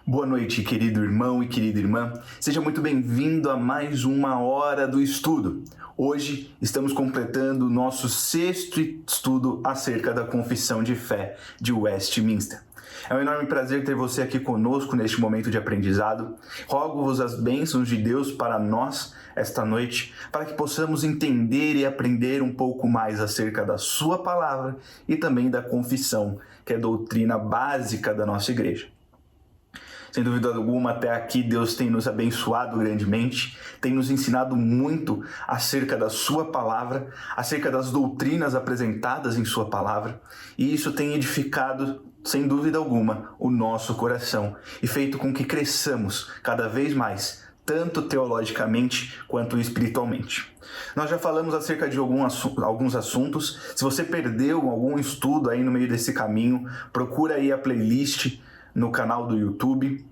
Boa noite, querido irmão e querida irmã. Seja muito bem-vindo a mais uma hora do estudo. Hoje estamos completando o nosso 6º estudo acerca da Confissão de Fé de Westminster. É um enorme prazer ter você aqui conosco neste momento de aprendizado. Rogo-vos as bênçãos de Deus para nós esta noite, para que possamos entender e aprender um pouco mais acerca da sua palavra e também da confissão, que é a doutrina básica da nossa igreja. Sem dúvida alguma, até aqui Deus tem nos abençoado grandemente, tem nos ensinado muito acerca da sua palavra, acerca das doutrinas apresentadas em sua palavra, e isso tem edificado, sem dúvida alguma, o nosso coração e feito com que cresçamos cada vez mais, tanto teologicamente quanto espiritualmente. Nós já falamos acerca de alguns assuntos. Se você perdeu algum estudo aí no meio desse caminho, procura aí a playlist no canal do YouTube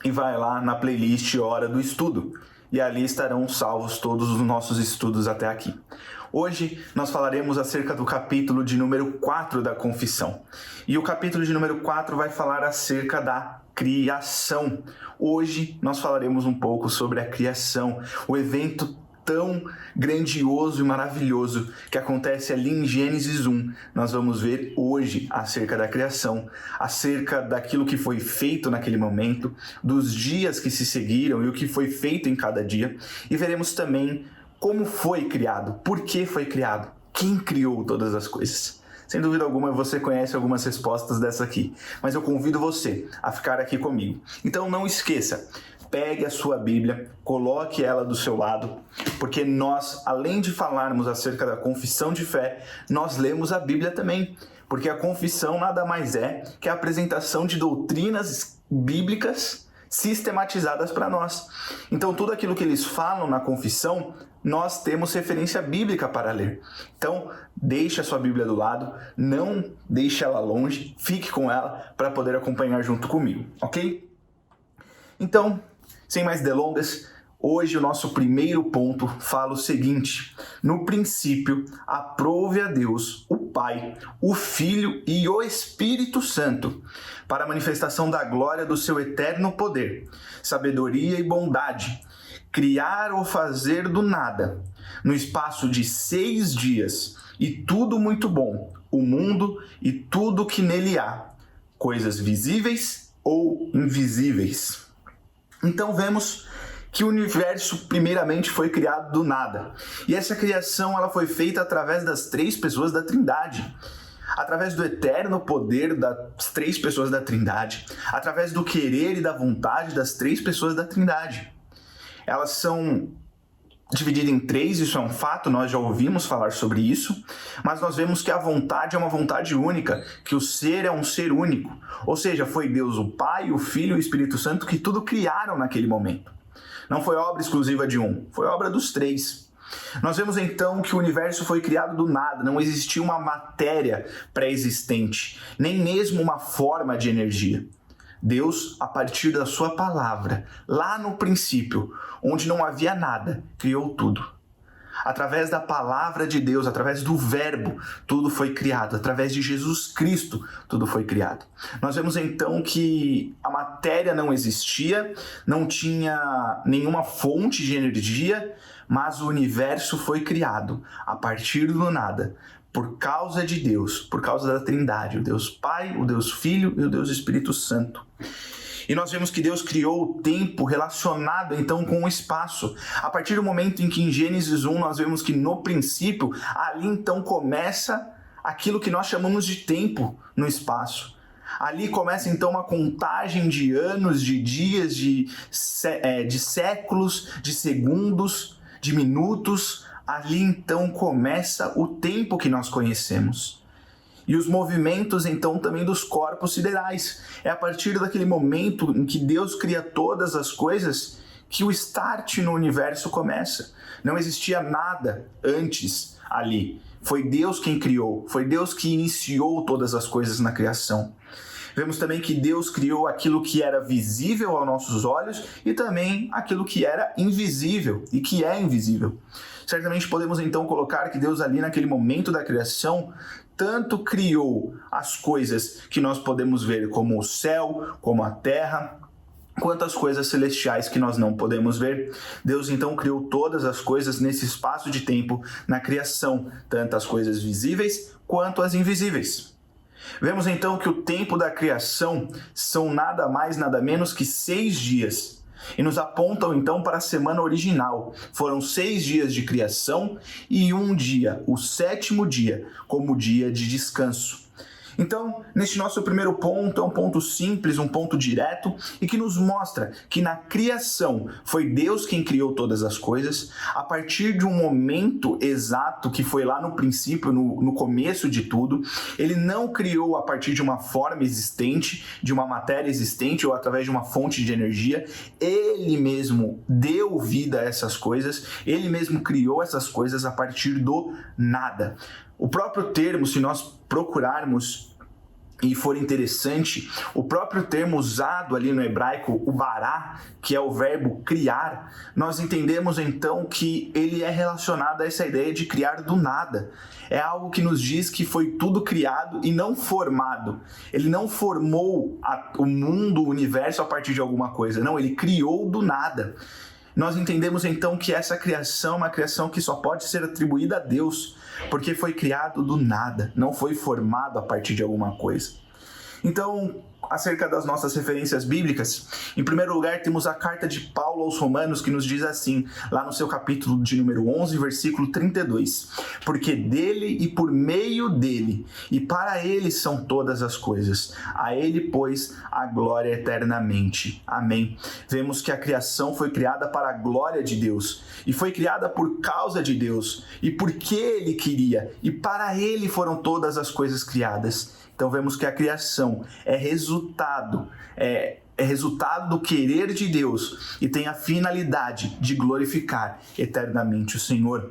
e vai lá na playlist Hora do Estudo e ali estarão salvos todos os nossos estudos até aqui. Hoje nós falaremos acerca do capítulo de número 4 da Confissão e o capítulo de número 4 vai falar acerca da criação. Hoje nós falaremos um pouco sobre a criação, o evento tão grandioso e maravilhoso que acontece ali em Gênesis 1. Nós vamos ver hoje acerca da criação, acerca daquilo que foi feito naquele momento, dos dias que se seguiram e o que foi feito em cada dia. E veremos também como foi criado, por que foi criado, quem criou todas as coisas. Sem dúvida alguma você conhece algumas respostas dessa aqui, mas eu convido você a ficar aqui comigo. Então não esqueça, pegue a sua Bíblia, coloque ela do seu lado, porque nós, além de falarmos acerca da confissão de fé, nós lemos a Bíblia também, porque a confissão nada mais é que a apresentação de doutrinas bíblicas sistematizadas para nós. Então, tudo aquilo que eles falam na confissão, nós temos referência bíblica para ler. Então, deixe a sua Bíblia do lado, não deixe ela longe, fique com ela para poder acompanhar junto comigo, ok? Então, sem mais delongas, hoje o nosso primeiro ponto fala o seguinte: no princípio, aprove a Deus, o Pai, o Filho e o Espírito Santo, para a manifestação da glória do seu eterno poder, sabedoria e bondade, criar ou fazer do nada, no espaço de 6 dias, e tudo muito bom, o mundo e tudo que nele há, coisas visíveis ou invisíveis. Então vemos que o universo primeiramente foi criado do nada. E essa criação ela foi feita através das 3 pessoas da Trindade. Através do eterno poder das 3 pessoas da Trindade. Através do querer e da vontade das 3 pessoas da Trindade. Elas são divididas em 3, isso é um fato, nós já ouvimos falar sobre isso, mas nós vemos que a vontade é uma vontade única, que o ser é um ser único. Ou seja, foi Deus o Pai, o Filho e o Espírito Santo que tudo criaram naquele momento. Não foi obra exclusiva de um, foi obra dos 3. Nós vemos então que o universo foi criado do nada, não existia uma matéria pré-existente, nem mesmo uma forma de energia. Deus, a partir da sua palavra, lá no princípio, onde não havia nada, criou tudo. Através da palavra de Deus, através do verbo, tudo foi criado. Através de Jesus Cristo, tudo foi criado. Nós vemos então que a matéria não existia, não tinha nenhuma fonte de energia, mas o universo foi criado a partir do nada, por causa de Deus, por causa da Trindade, o Deus Pai, o Deus Filho e o Deus Espírito Santo. E nós vemos que Deus criou o tempo relacionado então com o espaço. A partir do momento em que em Gênesis 1 nós vemos que no princípio, ali então começa aquilo que nós chamamos de tempo no espaço. Ali começa então uma contagem de anos, de dias, de séculos, de segundos, de minutos. Ali então começa o tempo que nós conhecemos. E os movimentos então também dos corpos siderais. É a partir daquele momento em que Deus cria todas as coisas que o start no universo começa. Não existia nada antes ali. Foi Deus quem criou, foi Deus que iniciou todas as coisas na criação. Vemos também que Deus criou aquilo que era visível aos nossos olhos e também aquilo que era invisível e que é invisível. Certamente podemos então colocar que Deus ali naquele momento da criação tanto criou as coisas que nós podemos ver como o céu, como a terra, quanto às coisas celestiais que nós não podemos ver. Deus então criou todas as coisas nesse espaço de tempo na criação, tanto as coisas visíveis quanto as invisíveis. Vemos então que o tempo da criação são nada mais, nada menos que 6 dias. E nos apontam então para a semana original. Foram 6 dias de criação e um dia, o 7º dia, como dia de descanso. Então, neste nosso primeiro ponto, é um ponto simples, um ponto direto, e que nos mostra que na criação foi Deus quem criou todas as coisas, a partir de um momento exato que foi lá no princípio, no começo de tudo. Ele não criou a partir de uma forma existente, de uma matéria existente ou através de uma fonte de energia. Ele mesmo deu vida a essas coisas, ele mesmo criou essas coisas a partir do nada. O próprio termo, se nós procurarmos e for interessante, o próprio termo usado ali no hebraico, o bará, que é o verbo criar, nós entendemos então que ele é relacionado a essa ideia de criar do nada. É algo que nos diz que foi tudo criado e não formado. Ele não formou o mundo, o universo a partir de alguma coisa, não, ele criou do nada. Nós entendemos então que essa criação é uma criação que só pode ser atribuída a Deus, porque foi criado do nada, não foi formado a partir de alguma coisa. Então, acerca das nossas referências bíblicas, em primeiro lugar temos a carta de Paulo aos Romanos, que nos diz assim, lá no seu capítulo de número 11, versículo 32, porque dele e por meio dele e para ele são todas as coisas, a ele, pois, a glória eternamente. Amém. Vemos que a criação foi criada para a glória de Deus, e foi criada por causa de Deus, e porque ele queria, e para ele foram todas as coisas criadas. Então vemos que a criação é resultado do querer de Deus e tem a finalidade de glorificar eternamente o Senhor.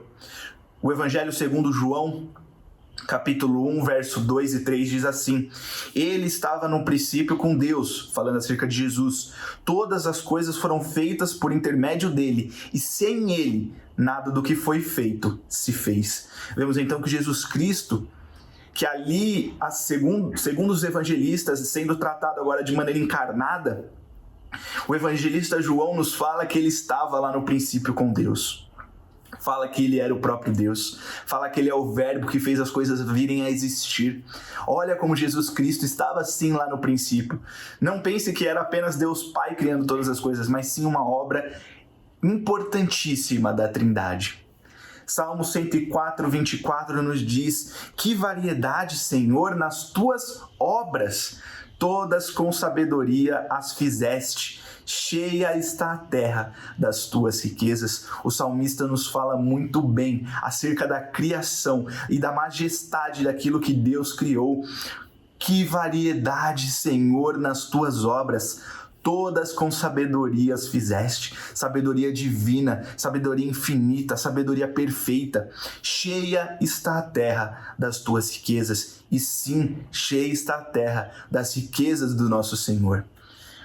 O Evangelho segundo João, capítulo 1, verso 2 e 3 diz assim: ele estava no princípio com Deus, falando acerca de Jesus. Todas as coisas foram feitas por intermédio dele, e sem ele, nada do que foi feito se fez. Vemos então que Jesus Cristo, que ali, segundo os evangelistas, sendo tratado agora de maneira encarnada, o evangelista João nos fala que ele estava lá no princípio com Deus. Fala que ele era o próprio Deus. Fala que ele é o verbo que fez as coisas virem a existir. Olha como Jesus Cristo estava assim lá no princípio. Não pense que era apenas Deus Pai criando todas as coisas, mas sim uma obra importantíssima da Trindade. Salmo 104, 24 nos diz: que variedade, Senhor, nas tuas obras, todas com sabedoria as fizeste, cheia está a terra das tuas riquezas. O salmista nos fala muito bem acerca da criação e da majestade daquilo que Deus criou. Que variedade, Senhor, nas tuas obras, todas com sabedoria as fizeste, sabedoria divina, sabedoria infinita, sabedoria perfeita. Cheia está a terra das tuas riquezas, e sim, cheia está a terra das riquezas do nosso Senhor.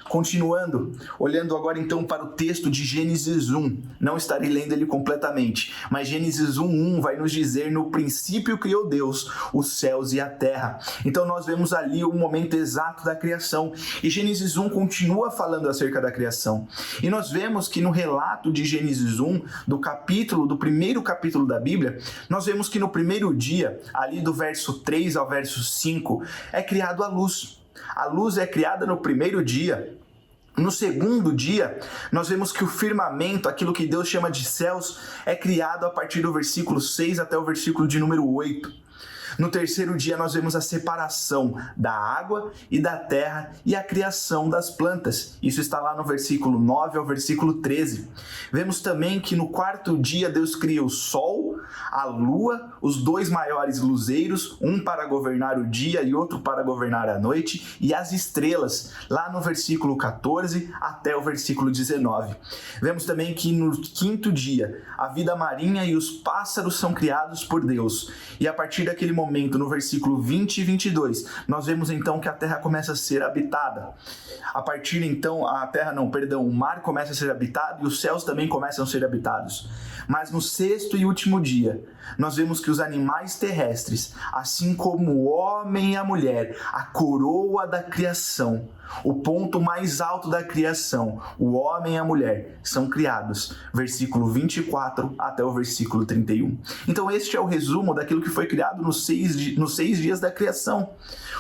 Continuando, olhando agora então para o texto de Gênesis 1, não estarei lendo ele completamente, mas Gênesis 1:1 vai nos dizer: no princípio criou Deus os céus e a terra. Então nós vemos ali o momento exato da criação, e Gênesis 1 continua falando acerca da criação. E nós vemos que no relato de Gênesis 1, do primeiro capítulo da Bíblia, nós vemos que no primeiro dia, ali do verso 3 ao verso 5, é criado a luz. A luz é criada no primeiro dia. No segundo dia, nós vemos que o firmamento, aquilo que Deus chama de céus, é criado a partir do versículo 6 até o versículo de número 8. No terceiro dia, nós vemos a separação da água e da terra e a criação das plantas. Isso está lá no versículo 9 ao versículo 13. Vemos também que no quarto dia, Deus cria o sol, a lua, os dois maiores luzeiros, um para governar o dia e outro para governar a noite, e as estrelas, lá no versículo 14 até o versículo 19. Vemos também que no quinto dia, a vida marinha e os pássaros são criados por Deus. E a partir daquele momento, no versículo 20 e 22, nós vemos então que a terra começa a ser habitada. A partir então, o mar começa a ser habitado e os céus também começam a ser habitados. Mas no sexto e último dia, nós vemos que os animais terrestres, assim como o homem e a mulher, a coroa da criação, o ponto mais alto da criação, o homem e a mulher, são criados. Versículo 24 até o versículo 31. Então este é o resumo daquilo que foi criado nos 6 dias da criação.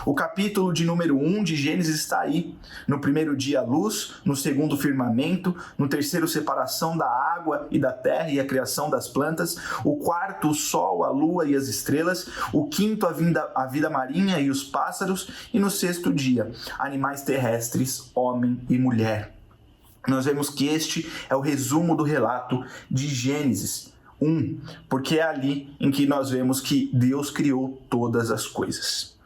O capítulo de número 1 de Gênesis está aí. No primeiro dia, a luz. No segundo, firmamento. No terceiro, separação da água e da terra e a criação das plantas. O quarto, o sol, a lua e as estrelas. O quinto, a vida marinha e os pássaros. E no sexto dia, animais terrestres, homem e mulher. Nós vemos que este é o resumo do relato de Gênesis 1, porque é ali em que nós vemos que Deus criou todas as coisas.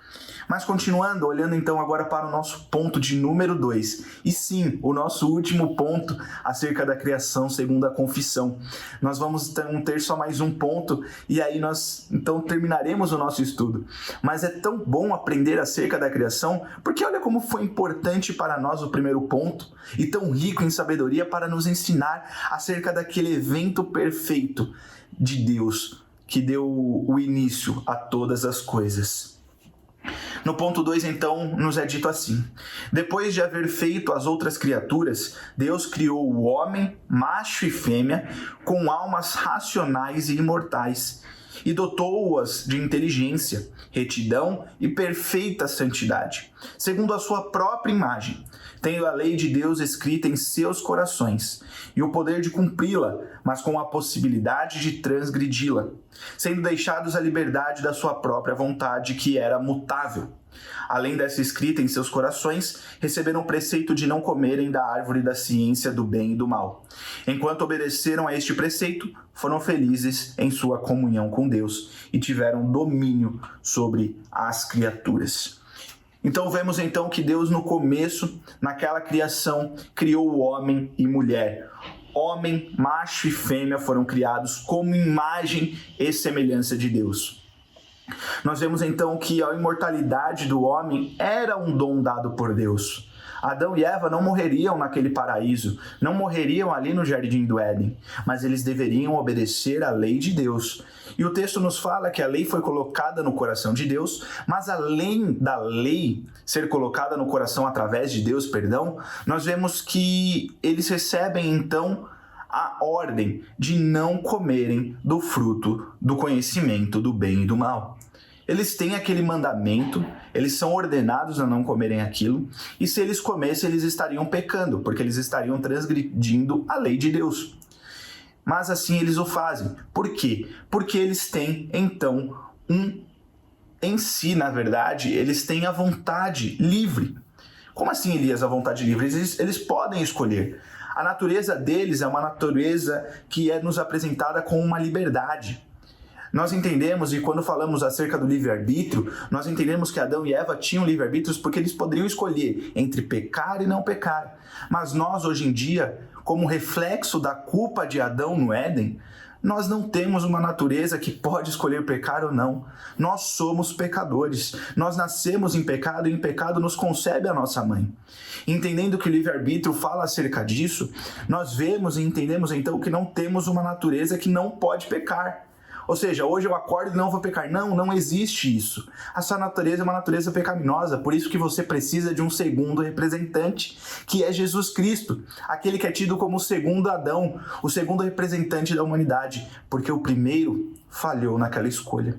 Mas continuando, olhando então agora para o nosso ponto de número 2, e sim, o nosso último ponto acerca da criação segundo a confissão. Nós vamos então ter só mais um ponto e aí nós então terminaremos o nosso estudo. Mas é tão bom aprender acerca da criação, porque olha como foi importante para nós o primeiro ponto e tão rico em sabedoria para nos ensinar acerca daquele evento perfeito de Deus que deu o início a todas as coisas. No ponto 2, então, nos é dito assim: depois de haver feito as outras criaturas, Deus criou o homem, macho e fêmea, com almas racionais e imortais, e dotou-as de inteligência, retidão e perfeita santidade, segundo a sua própria imagem, tendo a lei de Deus escrita em seus corações, e o poder de cumpri-la, mas com a possibilidade de transgredi-la, sendo deixados à liberdade da sua própria vontade, que era mutável. Além dessa escrita em seus corações, receberam o preceito de não comerem da árvore da ciência do bem e do mal. Enquanto obedeceram a este preceito, foram felizes em sua comunhão com Deus e tiveram domínio sobre as criaturas. Então vemos então que Deus no começo, naquela criação, criou o homem e mulher. Homem, macho e fêmea foram criados como imagem e semelhança de Deus. Nós vemos então que a imortalidade do homem era um dom dado por Deus. Adão e Eva não morreriam naquele paraíso, não morreriam ali no jardim do Éden, mas eles deveriam obedecer à lei de Deus. E o texto nos fala que a lei foi colocada no coração de Deus, mas além da lei ser colocada no coração através de Deus, nós vemos que eles recebem então a ordem de não comerem do fruto do conhecimento do bem e do mal. Eles têm aquele mandamento, eles são ordenados a não comerem aquilo, e se eles comessem, eles estariam pecando, porque eles estariam transgredindo a lei de Deus. Mas assim eles o fazem. Por quê? Porque eles têm, então, em si, na verdade, eles têm a vontade livre. Como assim, Elias, a vontade livre? Eles podem escolher. A natureza deles é uma natureza que é nos apresentada com uma liberdade. Nós entendemos, e quando falamos acerca do livre-arbítrio, nós entendemos que Adão e Eva tinham livre-arbítrios porque eles poderiam escolher entre pecar e não pecar. Mas nós, hoje em dia, como reflexo da culpa de Adão no Éden, nós não temos uma natureza que pode escolher pecar ou não. Nós somos pecadores. Nós nascemos em pecado e em pecado nos concebe a nossa mãe. Entendendo que o livre-arbítrio fala acerca disso, nós vemos e entendemos então que não temos uma natureza que não pode pecar. Ou seja, hoje eu acordo e não vou pecar. Não existe isso. A sua natureza é uma natureza pecaminosa, por isso que você precisa de um segundo representante, que é Jesus Cristo, aquele que é tido como o segundo Adão, o segundo representante da humanidade, porque o primeiro falhou naquela escolha.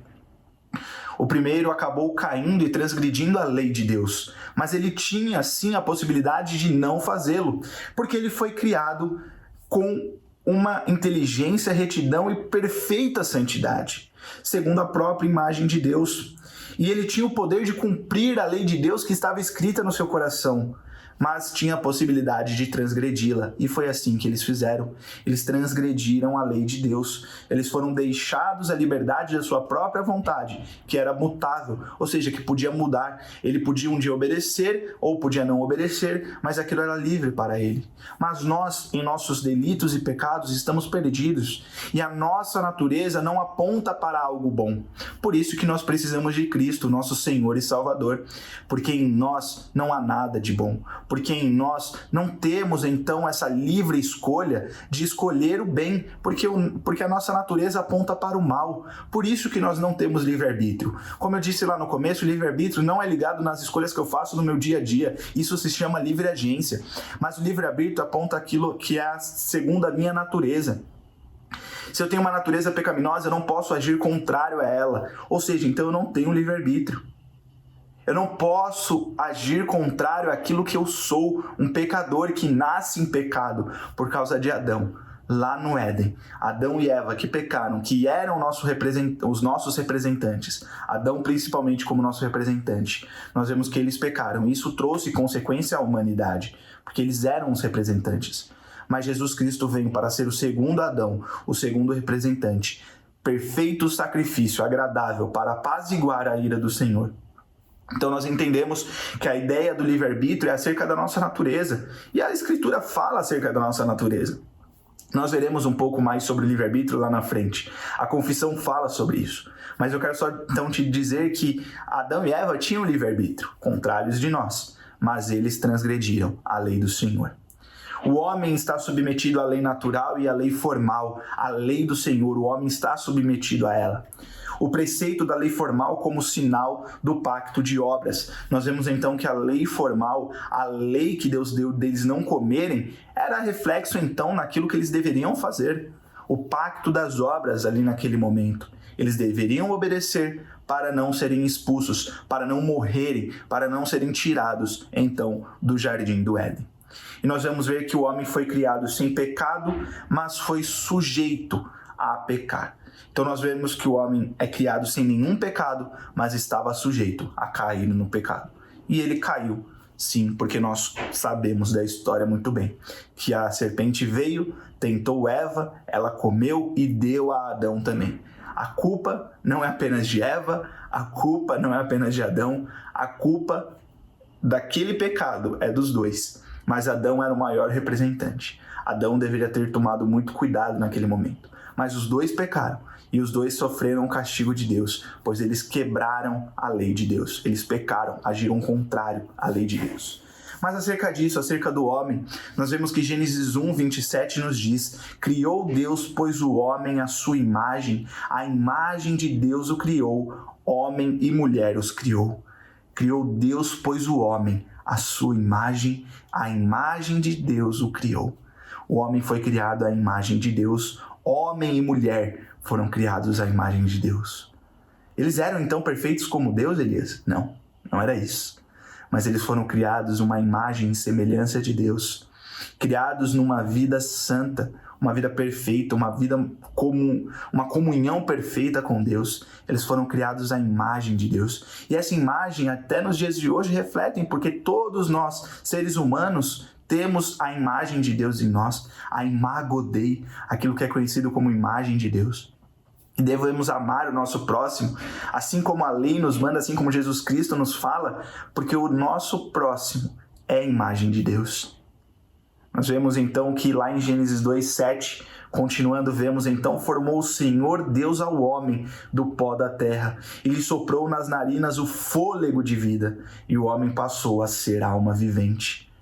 O primeiro acabou caindo e transgredindo a lei de Deus, mas ele tinha sim a possibilidade de não fazê-lo, porque ele foi criado com uma inteligência, retidão e perfeita santidade, segundo a própria imagem de Deus. E ele tinha o poder de cumprir a lei de Deus que estava escrita no seu coração, mas tinha a possibilidade de transgredi-la. E foi assim que eles fizeram. Eles transgrediram a lei de Deus. Eles foram deixados à liberdade da sua própria vontade, que era mutável, ou seja, que podia mudar. Ele podia um dia obedecer ou podia não obedecer, mas aquilo era livre para ele. Mas nós, em nossos delitos e pecados, estamos perdidos e a nossa natureza não aponta para algo bom. Por isso que nós precisamos de Cristo, nosso Senhor e Salvador, porque em nós não há nada de bom. porque em nós não temos então essa livre escolha de escolher o bem, porque a nossa natureza aponta para o mal. Por isso que nós não temos livre-arbítrio. Como eu disse lá no começo, o livre-arbítrio não é ligado nas escolhas que eu faço no meu dia a dia. Isso se chama livre agência. Mas o livre-arbítrio aponta aquilo que é segundo a minha natureza. Se eu tenho uma natureza pecaminosa, eu não posso agir contrário a ela. Ou seja, então eu não tenho livre-arbítrio. Eu não posso agir contrário àquilo que eu sou, um pecador que nasce em pecado por causa de Adão. Lá no Éden, Adão e Eva que pecaram, que eram os nossos representantes, Adão principalmente como nosso representante, nós vemos que eles pecaram. Isso trouxe consequência à humanidade, porque eles eram os representantes. Mas Jesus Cristo veio para ser o segundo Adão, o segundo representante, perfeito sacrifício, agradável, para apaziguar a ira do Senhor. Então nós entendemos que a ideia do livre-arbítrio é acerca da nossa natureza, e a Escritura fala acerca da nossa natureza. Nós veremos um pouco mais sobre o livre-arbítrio lá na frente. A confissão fala sobre isso. Mas eu quero só então te dizer que Adão e Eva tinham livre-arbítrio, contrários de nós, mas eles transgrediram a lei do Senhor. O homem está submetido à lei natural e à lei formal, a lei do Senhor, o homem está submetido a ela. O preceito da lei formal como sinal do pacto de obras. Nós vemos então que a lei formal, a lei que Deus deu deles não comerem, era reflexo então naquilo que eles deveriam fazer. O pacto das obras ali naquele momento. Eles deveriam obedecer para não serem expulsos, para não morrerem, para não serem tirados então do jardim do Éden. E nós vamos ver que o homem foi criado sem pecado, mas foi sujeito a pecar. Então nós vemos que o homem é criado sem nenhum pecado, mas estava sujeito a cair no pecado. E ele caiu, sim, porque nós sabemos da história muito bem, que a serpente veio, tentou Eva, ela comeu e deu a Adão também. A culpa não é apenas de Eva, a culpa não é apenas de Adão, a culpa daquele pecado é dos dois. Mas Adão era o maior representante. Adão deveria ter tomado muito cuidado naquele momento. Mas os dois pecaram e os dois sofreram o castigo de Deus, pois eles quebraram a lei de Deus. Eles pecaram, agiram contrário à lei de Deus. Mas acerca disso, acerca do homem, nós vemos que Gênesis 1, 27 nos diz: criou Deus, pois o homem à sua imagem, a imagem de Deus o criou, homem e mulher os criou. Criou Deus, pois o homem, a sua imagem, a imagem de Deus o criou. O homem foi criado à imagem de Deus, homem e mulher foram criados à imagem de Deus. Eles eram então perfeitos como Deus, Elias? Não, não era isso. Mas eles foram criados uma imagem e semelhança de Deus, criados numa vida santa, uma vida perfeita, uma vida comum, uma comunhão perfeita com Deus. Eles foram criados à imagem de Deus. E essa imagem, até nos dias de hoje, refletem, porque todos nós, seres humanos, temos a imagem de Deus em nós, a imago Dei, aquilo que é conhecido como imagem de Deus. E devemos amar o nosso próximo, assim como a lei nos manda, assim como Jesus Cristo nos fala, porque o nosso próximo é a imagem de Deus. Nós vemos então que lá em Gênesis 2:7, continuando, vemos então: formou o Senhor Deus ao homem do pó da terra, e lhe soprou nas narinas o fôlego de vida, e o homem passou a ser alma vivente.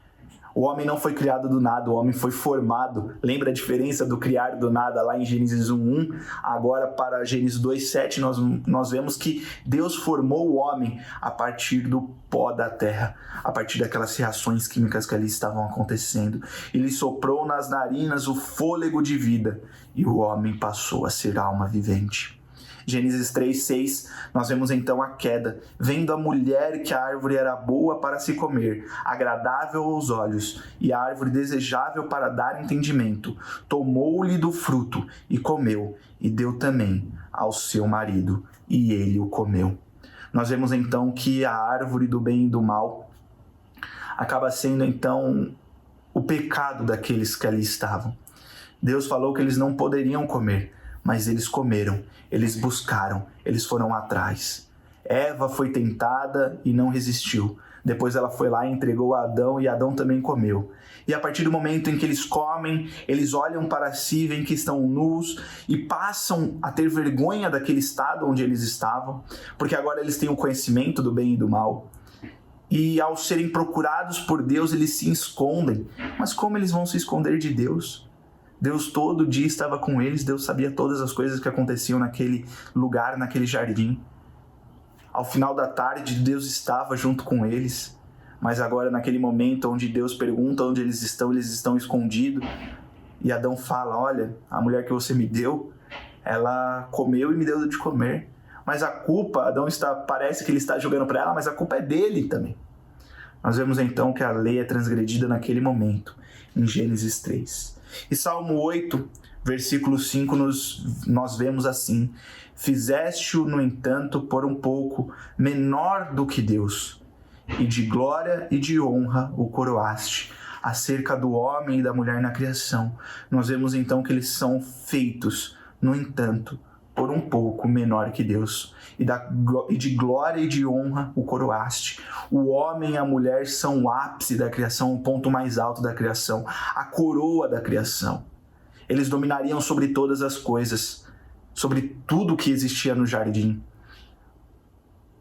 O homem não foi criado do nada, o homem foi formado. Lembra a diferença do criar do nada lá em Gênesis 1:1? Agora para Gênesis 2:7 nós vemos que Deus formou o homem a partir do pó da terra, a partir daquelas reações químicas que ali estavam acontecendo. Ele soprou nas narinas o fôlego de vida e o homem passou a ser alma vivente. Gênesis 3:6, nós vemos então a queda, vendo a mulher que a árvore era boa para se comer, agradável aos olhos, e a árvore desejável para dar entendimento, tomou-lhe do fruto e comeu, e deu também ao seu marido, e ele o comeu. Nós vemos então que a árvore do bem e do mal acaba sendo então o pecado daqueles que ali estavam. Deus falou que eles não poderiam comer, mas eles comeram, eles buscaram, eles foram atrás. Eva foi tentada e não resistiu. Depois ela foi lá e entregou a Adão, e Adão também comeu. E a partir do momento em que eles comem, eles olham para si, veem que estão nus e passam a ter vergonha daquele estado onde eles estavam, porque agora eles têm o conhecimento do bem e do mal. E ao serem procurados por Deus, eles se escondem. Mas como eles vão se esconder de Deus? Deus todo dia estava com eles, Deus sabia todas as coisas que aconteciam naquele lugar, naquele jardim. Ao final da tarde, Deus estava junto com eles. Mas agora, naquele momento onde Deus pergunta onde eles estão escondidos. E Adão fala, olha, a mulher que você me deu, ela comeu e me deu de comer. Mas a culpa, Adão parece que ele está jogando para ela, mas a culpa é dele também. Nós vemos então que a lei é transgredida naquele momento, em Gênesis 3. E Salmo 8, versículo 5, nós vemos assim: fizeste-o, no entanto, por um pouco menor do que Deus, e de glória e de honra o coroaste. Acerca do homem e da mulher na criação, nós vemos então que eles são feitos, no entanto, por um pouco menor que Deus, e de glória e de honra o coroaste. O homem e a mulher são o ápice da criação, o ponto mais alto da criação, a coroa da criação. Eles dominariam sobre todas as coisas, sobre tudo que existia no jardim.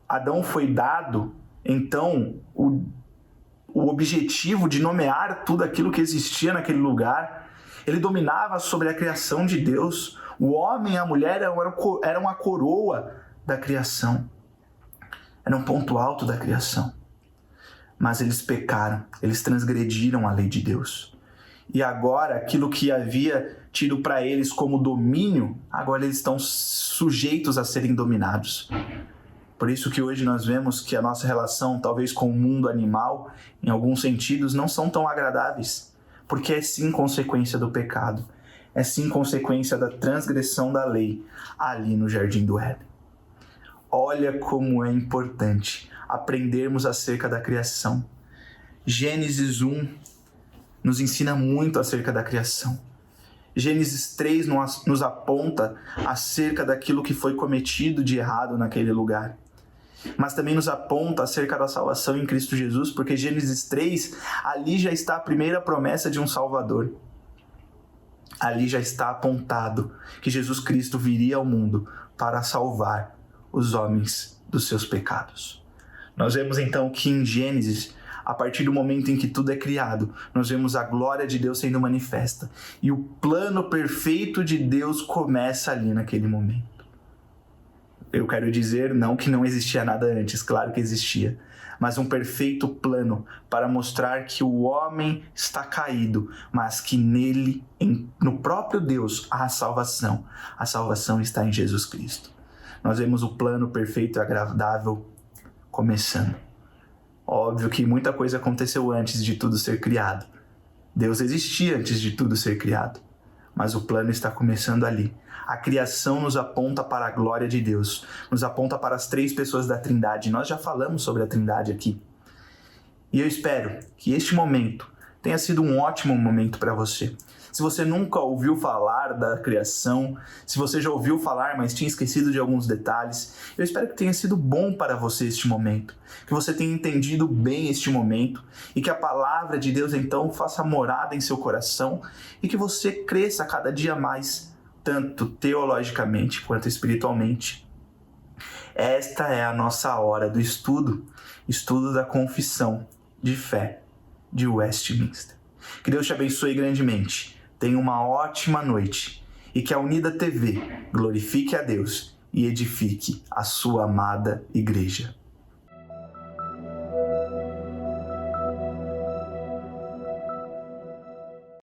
Adão foi dado, então, o objetivo de nomear tudo aquilo que existia naquele lugar. Ele dominava sobre a criação de Deus. O homem e a mulher eram a coroa da criação. Era um ponto alto da criação. Mas eles pecaram, eles transgrediram a lei de Deus. E agora, aquilo que havia tido para eles como domínio, agora eles estão sujeitos a serem dominados. Por isso que hoje nós vemos que a nossa relação, talvez com o mundo animal, em alguns sentidos, não são tão agradáveis. Porque é sim consequência do pecado. É sim consequência da transgressão da lei ali no Jardim do Éden. Olha como é importante aprendermos acerca da criação. Gênesis 1 nos ensina muito acerca da criação. Gênesis 3 nos aponta acerca daquilo que foi cometido de errado naquele lugar. Mas também nos aponta acerca da salvação em Cristo Jesus, porque Gênesis 3, ali já está a primeira promessa de um Salvador. Ali já está apontado que Jesus Cristo viria ao mundo para salvar os homens dos seus pecados. Nós vemos então que em Gênesis, a partir do momento em que tudo é criado, nós vemos a glória de Deus sendo manifesta. E o plano perfeito de Deus começa ali naquele momento. Eu quero dizer não que não existia nada antes, claro que existia, mas um perfeito plano para mostrar que o homem está caído, mas que nele, no próprio Deus, há salvação. A salvação está em Jesus Cristo. Nós vemos o plano perfeito e agradável começando. Óbvio que muita coisa aconteceu antes de tudo ser criado. Deus existia antes de tudo ser criado, mas o plano está começando ali. A criação nos aponta para a glória de Deus, nos aponta para as três pessoas da Trindade. Nós já falamos sobre a Trindade aqui. E eu espero que este momento tenha sido um ótimo momento para você. Se você nunca ouviu falar da criação, se você já ouviu falar, mas tinha esquecido de alguns detalhes, eu espero que tenha sido bom para você este momento, que você tenha entendido bem este momento e que a palavra de Deus então faça morada em seu coração e que você cresça cada dia mais, tanto teologicamente quanto espiritualmente. Esta é a nossa hora do estudo da confissão de fé de Westminster. Que Deus te abençoe grandemente. Tenha uma ótima noite e que a Unida TV glorifique a Deus e edifique a sua amada igreja.